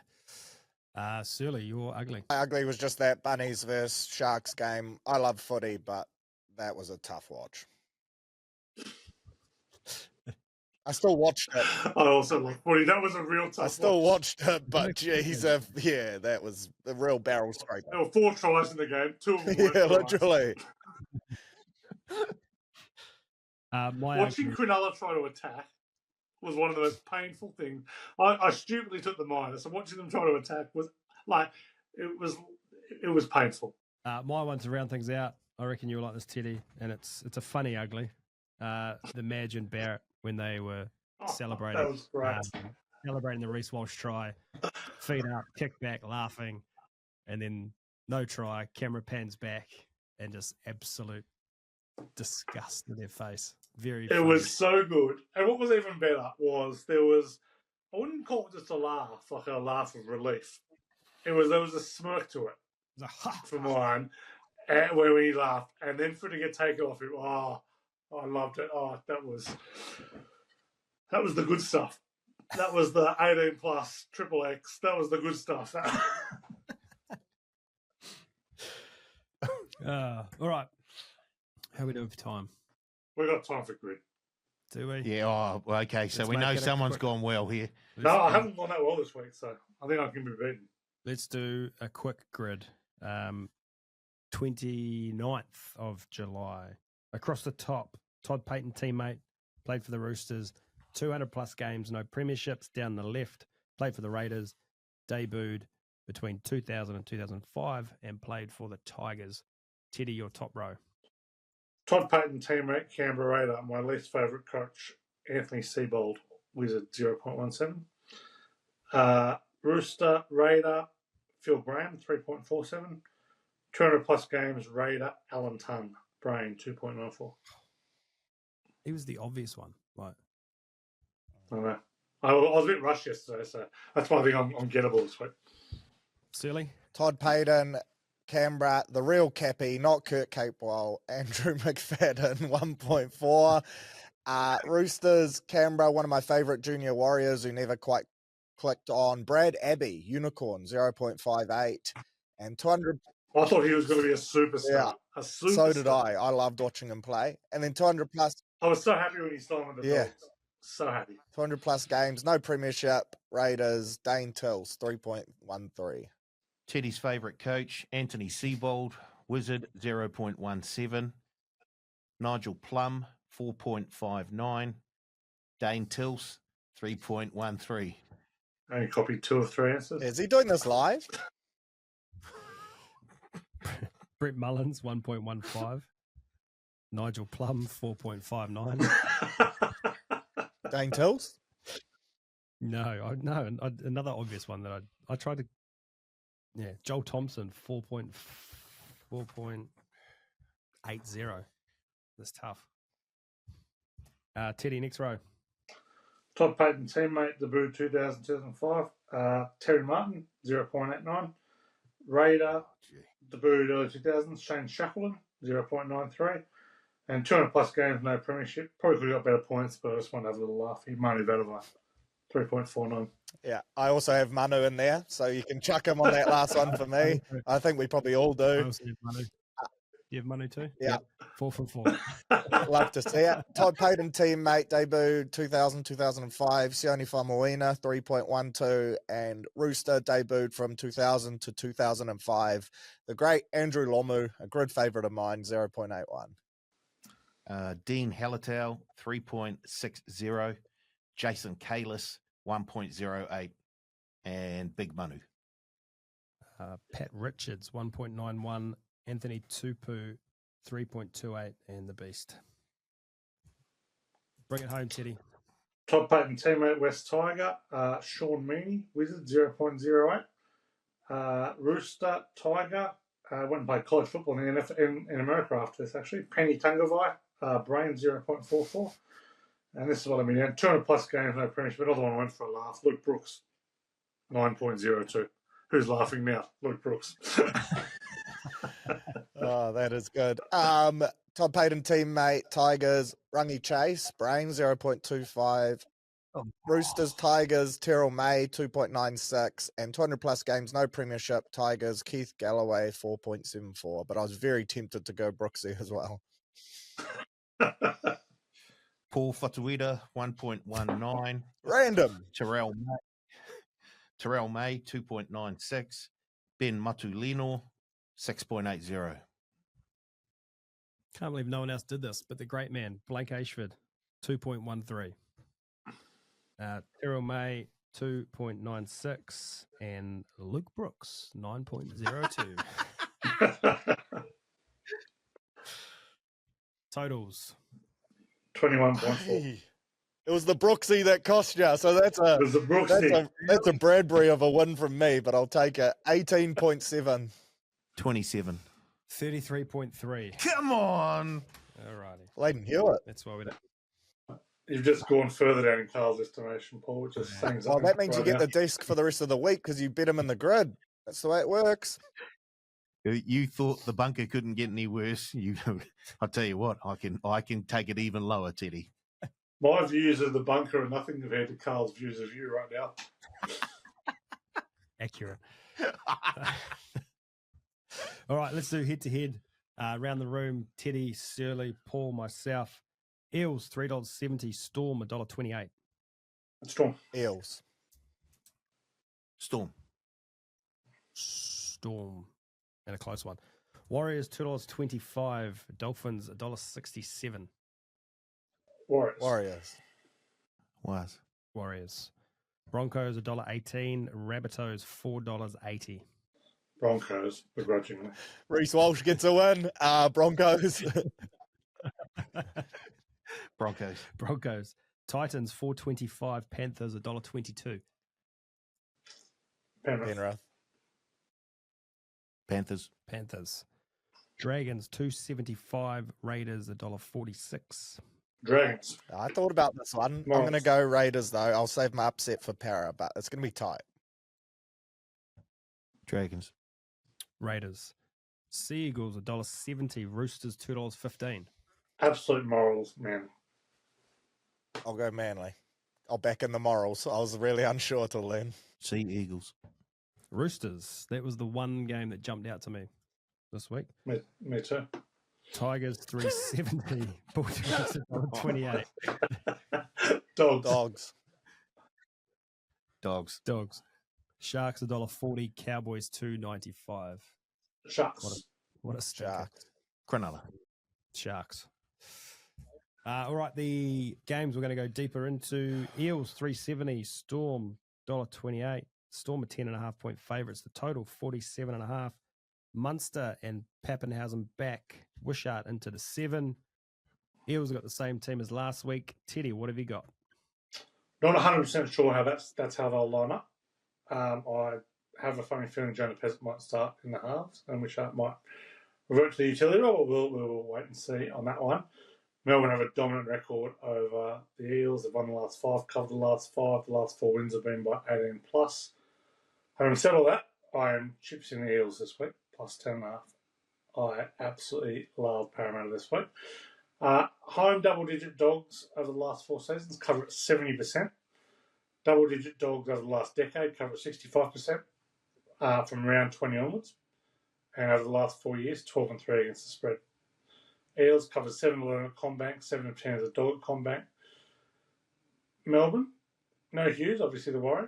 Surly, you're ugly. My ugly was just that Bunnies versus Sharks game. I love footy, but that was a tough watch. I still watched it. I also love footy. That was a real tough I still watch. watched it, but geez, yeah, that was a real barrel scraper. There were 4 tries in the game. 2 of them were Yeah, literally. Watching Cronulla try to attack was one of the most painful things. I stupidly took the minus, and watching them try to attack was like it was painful. My one to round things out. I reckon you'll like this, Teddy, and it's a funny ugly. The Madge and Barrett when they were celebrating. That was great. Celebrating the Reece Walsh try, feet up, kick back, laughing, and then no try. Camera pans back, and just absolute disgust in their face. Very funny. It was so good. And what was even better was I wouldn't call it just a laugh, like a laugh of relief. There was a smirk to it for mine when he laughed. And then for it to get taken off, I loved it. Oh, that was the good stuff. That was the 18 plus triple X. That was the good stuff. All right. How are we doing for time? We've got time for grid. Do we? Yeah, well, okay. So we know someone's gone well here. No, I haven't gone that well this week, so I think I can be beaten. Let's do a quick grid. 29th of July. Across the top, Todd Payton teammate, played for the Roosters, 200 plus games, no premierships. Down the left, played for the Raiders, debuted between 2000 and 2005 and played for the Tigers. Teddy, your top row. Todd Payton teammate, Canberra Raider. My least favourite coach, Anthony Seibold, Wizard 0.17. Rooster, Raider, Phil Graham 3.47. 200 plus games, Raider, Alan Tunn, Brain 2.94. He was the obvious one. Right. I know. I was a bit rushed yesterday, so that's why I think I'm gettable this week. Surly? Todd Payton, Canberra, the real Cappy, not Kurt Capewell, Andrew McFadden, 1.4. Roosters, Canberra, one of my favourite junior warriors who never quite clicked on. Brad Abbey, Unicorn, 0.58. And 200... I thought he was going to be a superstar. Yeah, a superstar. So did I. I loved watching him play. And then 200 plus... I was so happy when he signed with the Dogs. So happy. 200 plus games, no premiership, Raiders, Dane Tills, 3.13. Teddy's favourite coach, Anthony Seibold, Wizard, 0.17. Nigel Plum, 4.59. Dane Tills, 3.13. I only copied 2 of 3 answers. Is he doing this live? Brett Mullins, 1.15. Nigel Plum, 4.59. Dane Tills? No, another obvious one that I tried to. Yeah, Joel Thompson, 4.80. That's tough. Teddy, next row. Todd Payton teammate, debut 2000-2005. Terry Martin, 0.89. Raider, debuted early 2000s. Shane Shackleton, 0.93. And 200 plus games, no premiership. Probably could have got better points, but I just want to have a little laugh. He Manu Vadova, 3.49. Yeah, I also have Manu in there, so you can chuck him on that last one for me. I think we probably all do. You have Manu too? Yeah. Yep. 4 from 4. Love to see it. Todd Payton teammate debuted 2000-2005. Sione Faumuina 3.12, and Rooster debuted from 2000 to 2005. The great Andrew Lomu, a good favourite of mine, 0.81. Dean Hallertau 3.60, Jason Kalis 1.08, and Big Manu. Pat Richards 1.91, Anthony Tupu 3.28, and the Beast. Bring it home, Teddy. Todd Payton teammate West Tiger, Sean Meaney, Wizard 0.08. Rooster Tiger went and played college football in America after this, actually. Penny Tungavai, Brain 0.44. And this is what I mean. 200 plus games, no premiership. Another one went for a laugh. Luke Brooks 9.02. Who's laughing now? Luke Brooks. Oh, that is good. Todd Payton teammate Tigers, Rungy Chase, Brain 0.25. Roosters, Tigers, Terrell May 2.96, and 200 plus games, no premiership. Tigers, Keith Galloway 4.74. But I was very tempted to go Brooksy as well. Paul Fatuida 1.19. Random. Terrell May 2.96. Ben Matulino 6.80. Can't believe no one else did this, but the great man, Blake Ashford, 2.13. Terrell May, 2.96. And Luke Brooks, 9.02. Totals. 21.4. It was the Brooksy that cost you, so that's a Bradbury of a win from me, but I'll take it. 18.7. 27. 33.3. Come on. Alrighty. Layden Hewitt. That's why we don't. You've just gone further down in Carl's estimation, Paul, which is saying something. Well, that means right you get now. the desk for the rest of the week because you bet him in the grid. That's the way it works. You thought the bunker couldn't get any worse. I'll tell you what, I can take it even lower, Teddy. My views of the bunker are nothing compared to Carl's views of you right now. Accurate. All right, let's do head-to-head. Around the room, Teddy, Surly, Paul, myself. Eels, $3.70. Storm, $1.28. Storm. Eels. Storm. And a close one. Warriors, $2.25. Dolphins, $1.67. Warriors. Warriors. Broncos, $1.18. Rabbitohs, $4.80. Broncos, begrudgingly. Reece Walsh gets a win. Broncos. Broncos. Titans, $4.25. Panthers, $1.22. Penrith. Panthers. Dragons, $2.75. Raiders, $1.46. Dragons. I thought about this one. I'm going to go Raiders, though. I'll save my upset for Para, but it's going to be tight. Dragons. Raiders. Sea Eagles, $1.70. Roosters, $2.15. Absolute morals, man. I'll go Manly. I'll back in the morals. I was really unsure till then. Sea Eagles. Roosters. That was the one game that jumped out to me this week. Me too. Tigers, $3.70. Bulldogs, $1.28. Dogs. Sharks, $1.40. Cowboys, $2.95. Sharks. What a stinker. Cronulla. Sharks. All right, the games we're going to go deeper into. Eels, $3.70. Storm, $1.28. Storm are 10.5-point favourites. The total, 47.5. Munster and Pappenhausen back. Wishart into the 7. Eels have got the same team as last week. Teddy, what have you got? Not 100% sure how that's how they'll line up. I have a funny feeling Jonah Pezzett might start in the halves, and Wishart might revert to the utility role, but we'll wait and see on that one. Melbourne have a dominant record over the Eels. They've won the last 5, covered the last 5. The last 4 wins have been by 18 plus. Having said all that, I am chipsing the Eels this week, plus 10.5. I absolutely love Parramatta this week. Home double-digit dogs over the last 4 seasons cover at 70%. Double-digit dogs over the last decade cover at 65% from round 20 onwards. and over the last 4 years, 12-3 against the spread. Eels covered 7-11 at CommBank, 7-10 as a dog at CommBank. Melbourne, no Hughes, obviously the worry,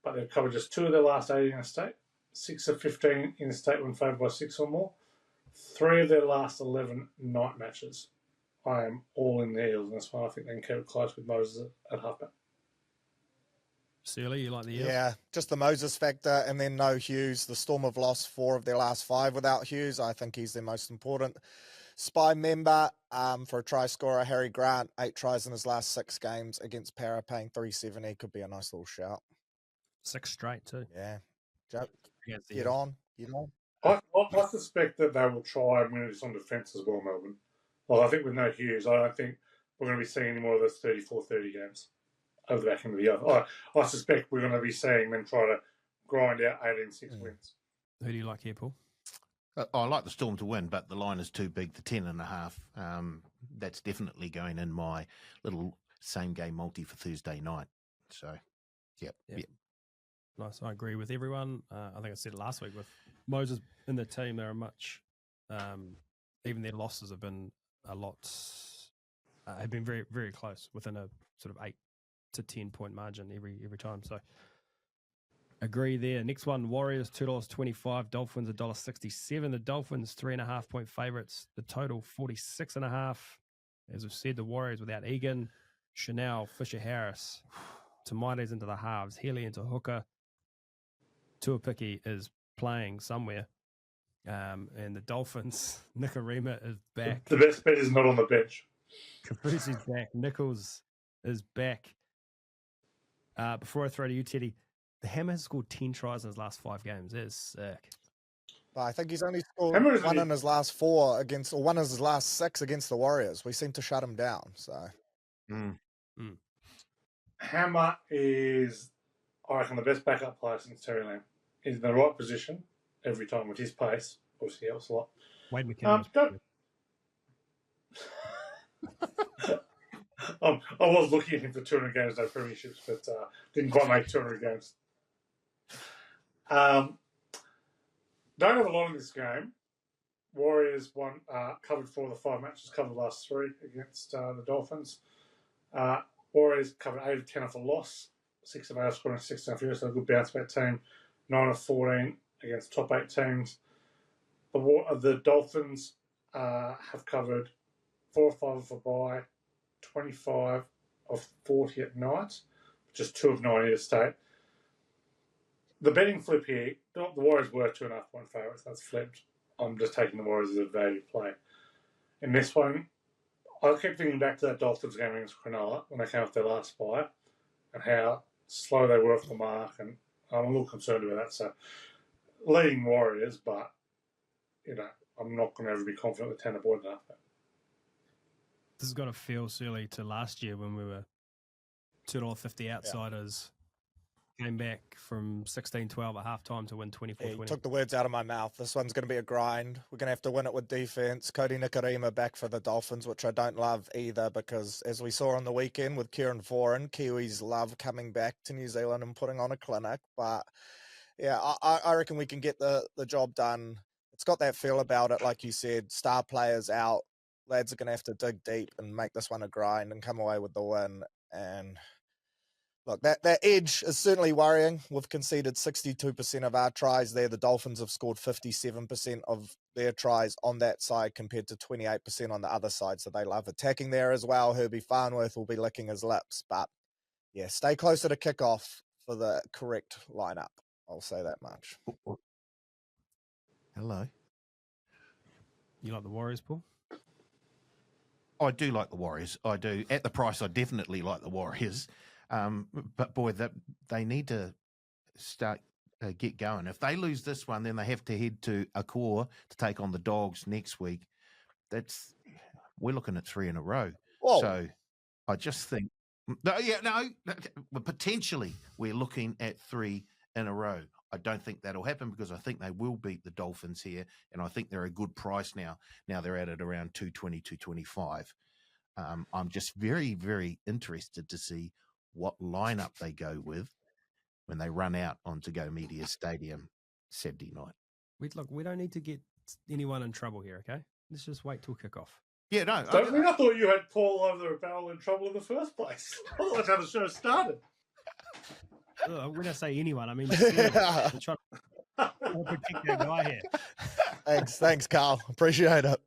but they've covered just 2 of their last 8 in the state. 6 of 15 in the state when favoured by 6 or more. 3 of their last 11 night matches. I am all in the Eels, and that's why I think they can keep it close with Moses at halfback. Sealy, you like the Eels? Yeah, just the Moses factor, and then no Hughes. The Storm have lost 4 of their last 5 without Hughes. I think he's their most important spy member. For a try scorer, Harry Grant, 8 tries in his last 6 games against Para, paying $370. Could be a nice little shout. 6 straight too. Yeah. Get on. I suspect that they will try and win this on defence as well, Melbourne. Well, I think with no Hughes, I don't think we're going to be seeing any more of those 34-30 games over the back end of the year. I suspect we're going to be seeing them try to grind out 18-6 wins. Who do you like here, Paul? I like the Storm to win, but the line is too big, the 10.5. That's definitely going in my little same game multi for Thursday night. So, yep. Nice. I agree with everyone. I think I said it last week with Moses in the team. They're much, even their losses have been a lot, have been very, very close within a sort of 8 to 10 point margin every time. So, agree there. Next one, Warriors $2.25, Dolphins $1.67. The Dolphins 3.5 point favourites. The total 46.5. As we've said, the Warriors without Egan, Chanel, Fisher Harris, Tamaites into the halves, Healy into hooker. Tuapiki is playing somewhere. And the Dolphins, Nikorima is back. The best bet is not on the bench. Kafusi's back. Nichols is back. Before I throw to you, Teddy, the Hammer has scored 10 tries in his last 5 games. That is sick. But I think he's only scored one in his last 4 against, or one in his last 6 against the Warriors. We seem to shut him down. So, Hammer is, I reckon, the best backup player since Terry Lamb. He's in the right position every time with his pace. Obviously, helps a lot. Wade McKinnon. I was looking at him for 200 games, no premierships, but didn't quite make 200 games. Don't have a lot in this game. Warriors covered 4 of the 5 matches, covered the last 3 against the Dolphins. Warriors covered 8 of 10 off a loss, 6 of 8 scoring 6 off so a good bounce back team. 9 of 14 against top 8 teams. The Dolphins have covered 4 or 5 of a bye, 25 of 40 at night, just 2 of 9 interstate. The betting flip here, the Warriors were 2.5 point favourites. That's flipped. I'm just taking the Warriors as a value play. In this one, I kept thinking back to that Dolphins game against Cronulla when they came off their last bye and how slow they were off the mark, and I'm a little concerned about that. So, leading Warriors, but, I'm not going to ever be confident with Tanner Boyd enough. This has got to feel silly to last year when we were $2.50 outsiders. Came back from 16-12 at halftime to win 24-20. You took the words out of my mouth. This one's going to be a grind. We're going to have to win it with defense. Cody Nikorima back for the Dolphins, which I don't love either because, as we saw on the weekend with Kieran Foran, Kiwis love coming back to New Zealand and putting on a clinic. But, yeah, I reckon we can get the job done. It's got that feel about it, like you said, star players out. Lads are going to have to dig deep and make this one a grind and come away with the win. And look, that edge is certainly worrying. We've conceded 62% of our tries there. The Dolphins have scored 57% of their tries on that side compared to 28% on the other side. So they love attacking there as well. Herbie Farnworth will be licking his lips. But, yeah, stay closer to kickoff for the correct lineup. I'll say that much. Hello. You like the Warriors, Paul? I do like the Warriors. I do. At the price, I definitely like the Warriors. But boy, they need to start get going. If they lose this one, then they have to head to Akor to take on the Dogs next week. We're looking at 3 in a row. Whoa. So I just think, potentially we're looking at 3 in a row. I don't think that'll happen because I think they will beat the Dolphins here, and I think they're a good price now. Now they're at around 220, 225. I'm just very, very interested to see what lineup they go with when they run out onto Go Media Stadium Saturday night. We don't need to get anyone in trouble here, okay? Let's just wait till kickoff. Yeah, no. I thought you had Paul over the barrel in trouble in the first place. I thought that's how the show started. When I say anyone, I mean we're trying to protect that guy here. Thanks, Carl. Appreciate it.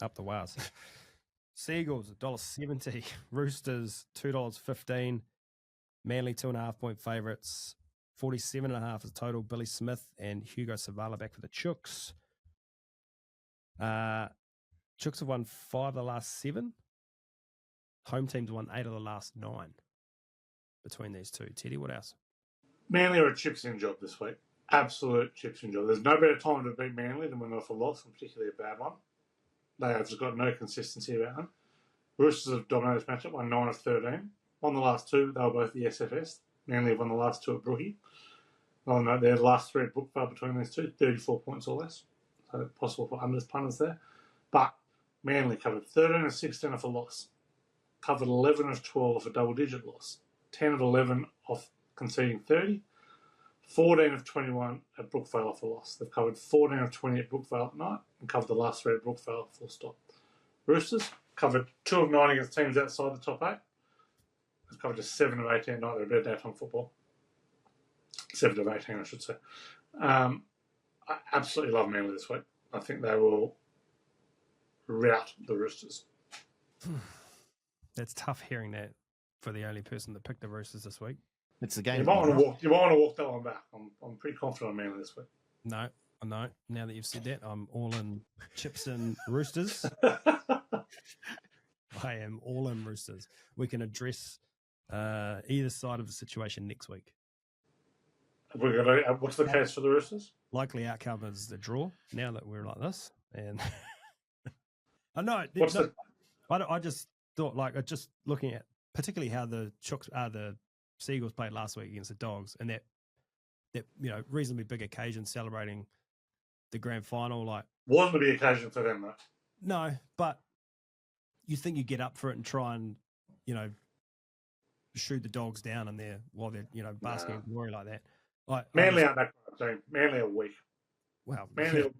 Up the wires. Seagulls $1.70, Roosters $2.15, Manly 2.5 point favourites, 47.5 is total. Billy Smith and Hugo Savala back for the Chooks. Chooks have won 5 of the last 7. Home teams won 8 of the last 9 between these two. Teddy, what else? Manly are a chips-in job this week. Absolute chips-in job. There's no better time to beat Manly than when off a loss, and particularly a bad one. They have just got no consistency about them. Roosters have dominated this matchup, won 9 of 13. Won the last 2, they were both the SFS. Manly have won the last 2 at Brookie. Oh no, their last 3 at Brookvale between these two, 34 points or less. So possible for unders punters there. But Manly covered 13 of 16 off a loss. Covered 11 of 12 off a double-digit loss. 10 of 11 off conceding 30. 14 of 21 at Brookvale off a loss. They've covered 14 of 20 at Brookvale at night and covered the last 3 at Brookvale, full stop. Roosters covered 2 of 9 against teams outside the top 8. They've covered just 7 of 18 at night. They're a bit daytime football. 7 of 18, I should say. I absolutely love Manly this week. I think they will rout the Roosters. That's tough hearing that for the only person that picked the Roosters this week. It's the game. You might want to walk that one back. I'm pretty confident on Manly this week. No. Now that you've said that, I'm all in chips and Roosters. I am all in Roosters. We can address either side of the situation next week. What's the case for the Roosters? Likely outcome is the draw. Now that we're like this, and I know. I just thought, just looking at particularly how the Seagulls played last week against the Dogs, and that reasonably big occasion celebrating the grand final. Wasn't a big occasion for them though. No, but you think you get up for it and try and shoot the Dogs down in there while they're basking in glory like that. Manly aren't that kind of team. Manly are weak. Well, Manly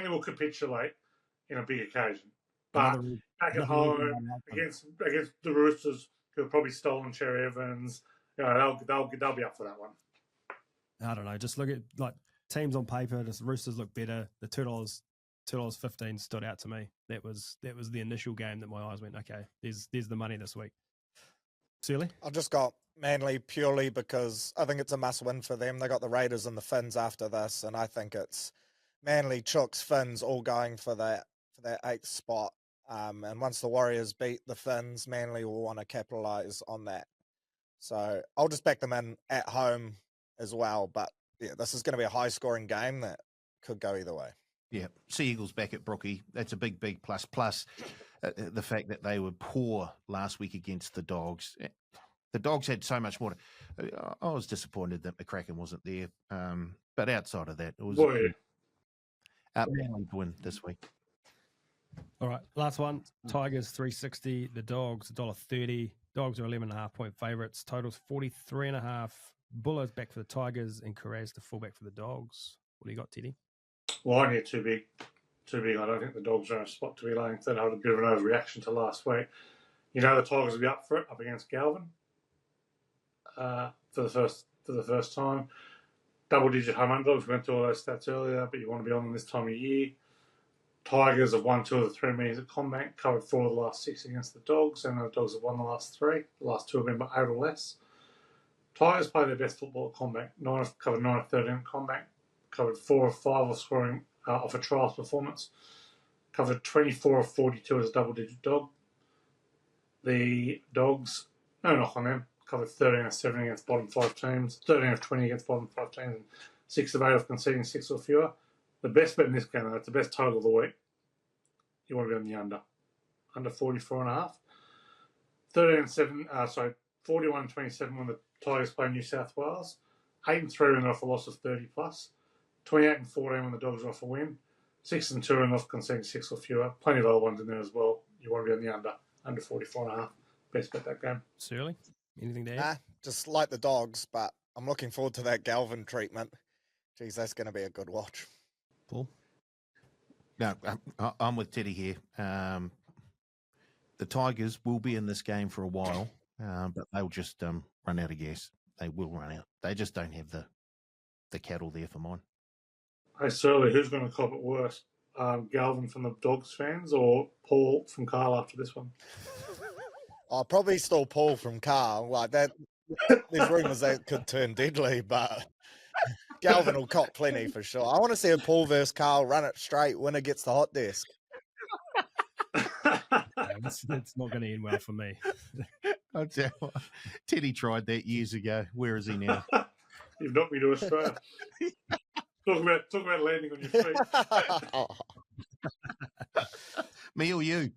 will capitulate in a big occasion, but back at home against the Roosters, who have probably stolen Cherry Evans, they'll be up for that one. I don't know. Just look at teams on paper. The Roosters look better. The $2.15 stood out to me. That was the initial game that my eyes went, okay, there's the money this week. Surely? I've just got Manly purely because I think it's a must-win for them. They got the Raiders and the Finns after this, and I think it's Manly, Chooks, Finns all going for that 8th spot. And once the Warriors beat the Finns, Manly will want to capitalise on that. So I'll just back them in at home as well. But yeah, this is going to be a high-scoring game that could go either way. Yeah, Sea Eagles back at Brookie. That's a big plus. Plus the fact that they were poor last week against the Dogs. The Dogs had so much more. I was disappointed that McCracken wasn't there. But outside of that, it was Manly win this week. All right, last one. Tigers $3.60. The Dogs $1.30. Dogs are 11.5 point favourites. Totals 43.5. Bullers back for the Tigers and Carraz the fullback for the Dogs. What do you got, Teddy? Well, I think too big. I don't think the Dogs are in a spot to be laying third. I had a bit of an overreaction to last week. The Tigers will be up for it, up against Galvin for the first time. Double-digit home underdogs. We went through all those stats earlier, but you want to be on them this time of year. Tigers have won 2 of the 3 meetings at Combank, covered 4 of the last 6 against the Dogs, and the Dogs have won the last 3. The last 2 have been by 8 or less. Tigers play their best football at Combank. Covered 9 of 13 at Combank. Covered 4 of 5 off scoring off a trials performance. Covered 24 of 42 as a double-digit dog. The Dogs, no knock on them, covered 13 of 7 against bottom 5 teams, 13 of 20 against bottom 5 teams, and 6 of 8 of conceding 6 or fewer. The best bet in this game, that's the best total of the week. You want to be on the under 44.5. 41-27 when the Tigers play New South Wales. 8-3 when they're off a loss of 30 plus. 28-14 when the Dogs are off a win. 6-2 when they're off conceding 6 or fewer. Plenty of other ones in there as well. You want to be on the under 44.5. Best bet that game. Surely? Anything to add? Nah, just like the Dogs, but I'm looking forward to that Galvin treatment. Geez, that's going to be a good watch. Paul? No, I'm with Teddy here. The Tigers will be in this game for a while, but they'll just run out of gas. They will run out. They just don't have the cattle there for mine. Hey, Surly, who's going to cop it worse? Galvin from the Dogs fans or Paul from Carl after this one? I'll probably still Paul from Carl. Like that, there's rumours that could turn deadly, but Galvin will cop plenty for sure. I want to see a Paul versus Carl, run it straight, winner gets the hot desk. It's not going to end well for me. I'll tell you what, Teddy tried that years ago. Where is he now? You've knocked me to Australia. Talk about landing on your feet. Me or you?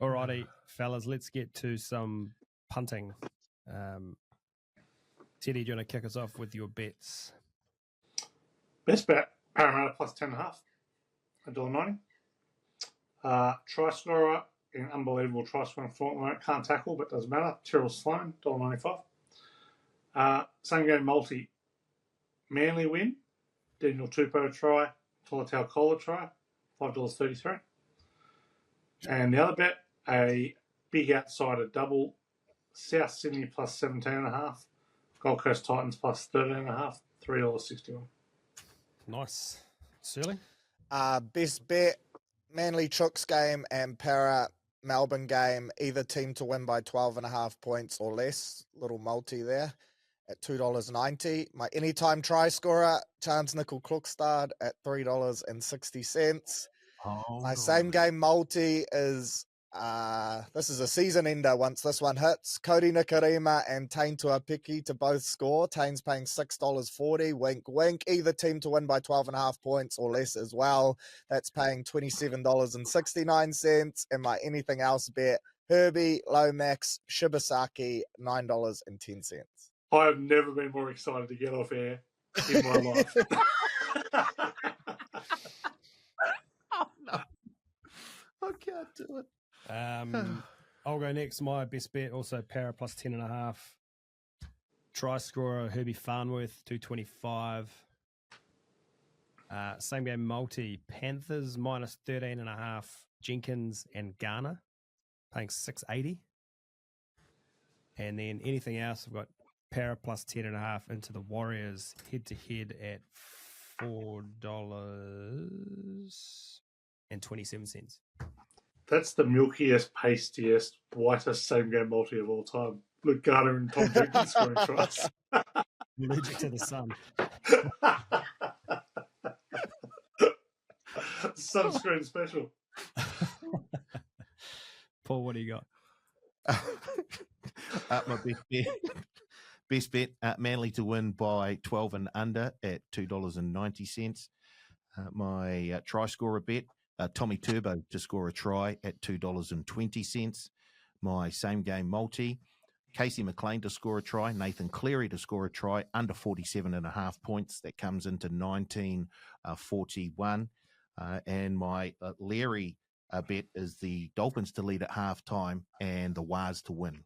Alrighty, fellas, let's get to some punting. Teddy, do you want to kick us off with your bets? Best bet, Parramatta plus 10.5, $1.90. Try scorer in unbelievable try scoring form. Can't tackle, but doesn't matter. Tyrrell Sloan, $1.95. Same game multi. Manly win. Daniel Tupou try. Tolatau Kola try. $5.33. And the other bet, a big outsider double. South Sydney plus 17.5. Gold Coast Titans plus 13.5. $3.61. Nice. Surly? Best bet, Manly Chooks game and Para Melbourne game, either team to win by 12.5 points or less. Little multi there at $2.90. My anytime try scorer, Chance Nickel Klukstad at $3.60. My same game multi is this is a season ender once this one hits. Cody Nikarima and Tain Tuapiki to both score. Tain's paying $6.40. Wink, wink. Either team to win by 12.5 points or less as well. That's paying $27.69. And my anything else bet, Herbie, Lomax, Shibasaki, $9.10. I have never been more excited to get off air in my life. Oh, no. I can't do it. I'll go next. My best bet, also Para plus 10.5. Try scorer, Herbie Farnworth, $2.25. Same game multi, Panthers minus 13.5. Jenkins and Garner, paying $6.80. And then anything else, I've got Para plus 10.5 into the Warriors head-to-head at $4.27. That's the milkiest, pastiest, whitest same-game multi of all time. Luke Garner and Tom Jenkins scoring tries. Allergic to the sun. Sunscreen special. Paul, what do you got? My best bet, Manly to win by 12 and under at $2.90. My try scorer bet, Tommy Turbo to score a try at $2.20. My same game multi, Casey McLean to score a try, Nathan Cleary to score a try under 47.5 points. That comes into 19.41. And my Leary bet is the Dolphins to lead at halftime and the Wars to win.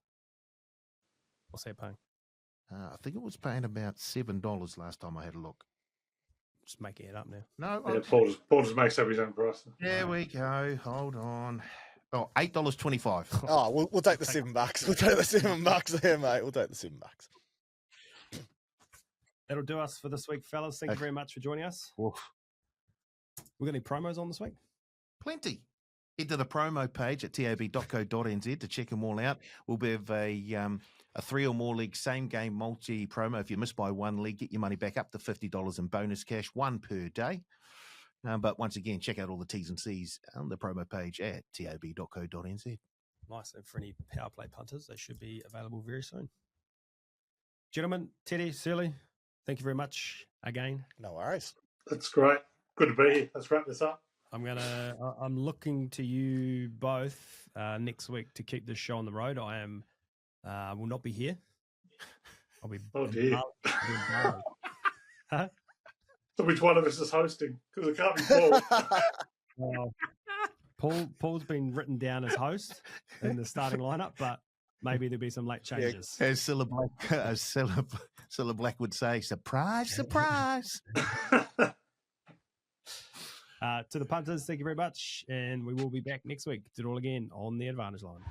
What's that paying? I think it was paying about $7 last time I had a look. Just making it up now. No, yeah, Paul just makes up his own price. There we go. Hold on. Oh, $8.25. Oh, we'll take the $7. We'll take the $7 there, mate. We'll take the $7. That'll do us for this week, fellas. Thank you very much for joining us. Oof. We got any promos on this week? Plenty. Head to the promo page at tab.co.nz to check them all out. We'll have a 3 or more league same game multi promo. If you miss by one league, get your money back up to $50 in bonus cash, one per day. But once again, check out all the T's and C's on the promo page at tab.co.nz. Nice. And for any power play punters, they should be available very soon. Gentlemen, Teddy, Surly, thank you very much again. No worries. That's great. Good to be here. Let's wrap this up. I'm looking to you both next week to keep this show on the road. I will not be here. I'll be. Oh dear. Huh? So which one of us is hosting? Because it can't be Paul. Paul's been written down as host in the starting lineup, but maybe there'll be some late changes. As Cilla Black would say, surprise, surprise. To the punters, thank you very much. And we will be back next week to do it all again on the Advantage Line.